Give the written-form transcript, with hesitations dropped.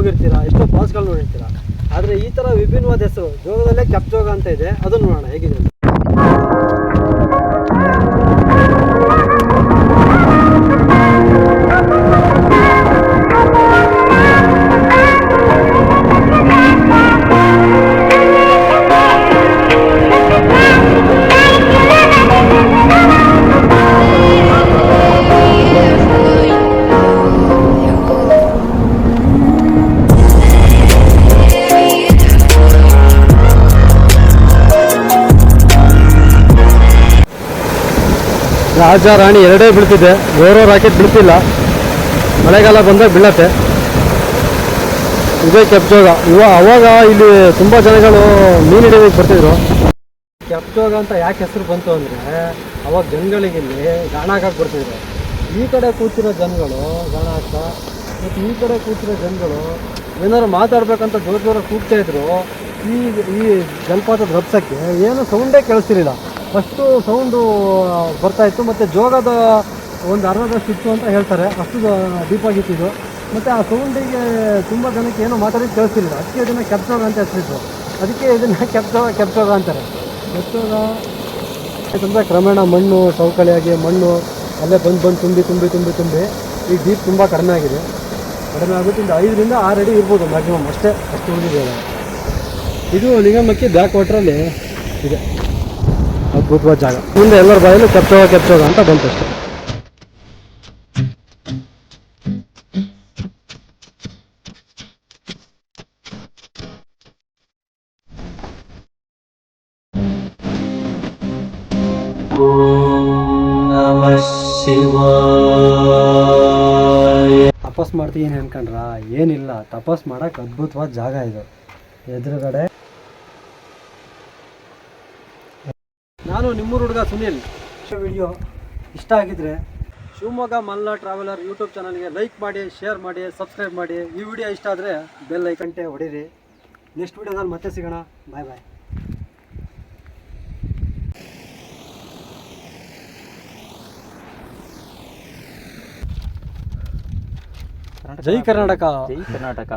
ಹೋಗಿರ್ತೀರಾ, ಎಷ್ಟೋ ಫಾಲ್ಸ್ಗಳು ನೋಡಿರ್ತೀರಾ. ಆದರೆ ಈ ಥರ ವಿಭಿನ್ನವಾದ ಹೆಸರು ಜೋಗದಲ್ಲೇ ಕೆಪ್ ಜೋಗ ಅಂತ ಇದೆ, ಅದನ್ನು ನೋಡೋಣ ಹೇಗಿದೆ ಅಂತ. ರಾಜ ರಾಣಿ ಎರಡೇ ಬೀಳ್ತಿದೆ, ಬೇರೆ ರಾಕೆಟ್ ಬೀಳ್ತಿಲ್ಲ. ಮಳೆಗಾಲ ಬಂದಾಗ ಬೀಳತ್ತೆ. ಇದೇ ಕೆಪ್ ಜೋಗ. ಅವಾಗ ಇಲ್ಲಿ ತುಂಬ ಜನಗಳು ಮೀನು ಹಿಡಿಯೋದಕ್ಕೆ ಬರ್ತಿದ್ರು. ಕೆಪ್ ಜೋಗ ಅಂತ ಯಾಕೆ ಹೆಸರು ಬಂತು ಅಂದರೆ, ಅವಾಗ ಜನಗಳಿಗೆ ಇಲ್ಲಿ ಗಾಣ ಹಾಕಕ್ಕೆ ಬರ್ತಿದ್ರು. ಈ ಕಡೆ ಕೂತಿರೋ ಜನಗಳು ಗಾಣ ಹಾಕ್ತಾ, ಮತ್ತು ಈ ಕಡೆ ಕೂತಿರೋ ಜನಗಳು ಏನಾದ್ರು ಮಾತಾಡ್ಬೇಕಂತ ಜೋರ ಕೂಗ್ತಾ ಇದ್ರು. ಈ ಜಲಪಾತದ ರಭಸಕ್ಕೆ ಏನು ಸೌಂಡೇ ಕೇಳಿಸ್ತಿರಲಿಲ್ಲ. ಫಸ್ಟು ಸೌಂಡು ಬರ್ತಾಯಿತ್ತು, ಮತ್ತು ಜೋಗದ ಒಂದು ಅರ್ಧದಷ್ಟು ಇತ್ತು ಅಂತ ಹೇಳ್ತಾರೆ. ಅಷ್ಟು ಡೀಪಾಗಿತ್ತಿದ್ದು. ಮತ್ತು ಆ ಸೌಂಡಿಗೆ ತುಂಬ ಜನಕ್ಕೆ ಏನೋ ಮಾತಾಡೋದು ಕೇಳಿಸ್ತಿರಲಿಲ್ಲ. ಅದಕ್ಕೆ ಇದನ್ನು ಕೆಪ್ ಜೋಗ ಅಂತ ಹೆಸರಿತ್ತು. ಅದಕ್ಕೆ ಇದನ್ನು ಕೆಪ್ ಜೋಗ ಅಂತಾರೆ. ಕೆಪ್ ಜೋಗ ಯಾಕಂದರೆ ಕ್ರಮೇಣ ಮಣ್ಣು ಸವಕಳಿಯಾಗಿ ಮಣ್ಣು ಅಲ್ಲೇ ಬಂದು ತುಂಬಿ ಈ ಡೀಪ್ ತುಂಬ ಕಡಿಮೆ ಆಗಿದೆ. ಕಡಿಮೆ ಆಗುತ್ತೆ. 5 ರಿಂದ 6 ಅಡಿ ಇರ್ಬೋದು ಮ್ಯಾಕ್ಸಿಮಮ್, ಅಷ್ಟು ಉಳಿದಿದೆ. ಇದು ಲಿಂಗಮಕ್ಕಿ ಬ್ಯಾಕ್ ವಾಟ್ರಲ್ಲಿ ಇದೆ ಅದ್ಭುತವಾದ ಜಾಗ. ಮುಂದೆ ಎಲ್ಲರ ಬಾಯಲ್ಲೂ ಕೆಪ್ ಜೋಗ ಅಂತ ಬಂತು ಅಷ್ಟೇ. ತಪಸ್ ಮಾಡ್ತೀನಿ ಅನ್ಕೊಂಡ್ರ? ಏನಿಲ್ಲ, ತಪಸ್ ಮಾಡಕ್ಕೆ ಅದ್ಭುತವಾದ ಜಾಗ ಇದು. ಎದುರುಗಡೆ ನಾನು ನಿಮ್ಮೂರು ಹುಡುಗ ಸುನಿಲ್. ವಿಡಿಯೋ ಇಷ್ಟ ಆಗಿದ್ರೆ ಶಿವಮೊಗ್ಗ ಮಲ್ನಾಡ್ ಟ್ರಾವೆಲರ್ ಯೂಟ್ಯೂಬ್ ಚಾನಲ್ಗೆ ಲೈಕ್ ಮಾಡಿ, ಶೇರ್ ಮಾಡಿ, ಸಬ್ಸ್ಕ್ರೈಬ್ ಮಾಡಿ. ಈ ವಿಡಿಯೋ ಇಷ್ಟ ಆದರೆ ಬೆಲ್ ಐಕನ್ಟೆ ಹೊಡೀರಿ. ನೆಕ್ಸ್ಟ್ ವಿಡಿಯೋದಲ್ಲಿ ಮತ್ತೆ ಸಿಗೋಣ. ಬಾಯ್ ಬಾಯ್. ಜೈ ಕರ್ನಾಟಕ. ಜೈ ಕರ್ನಾಟಕ.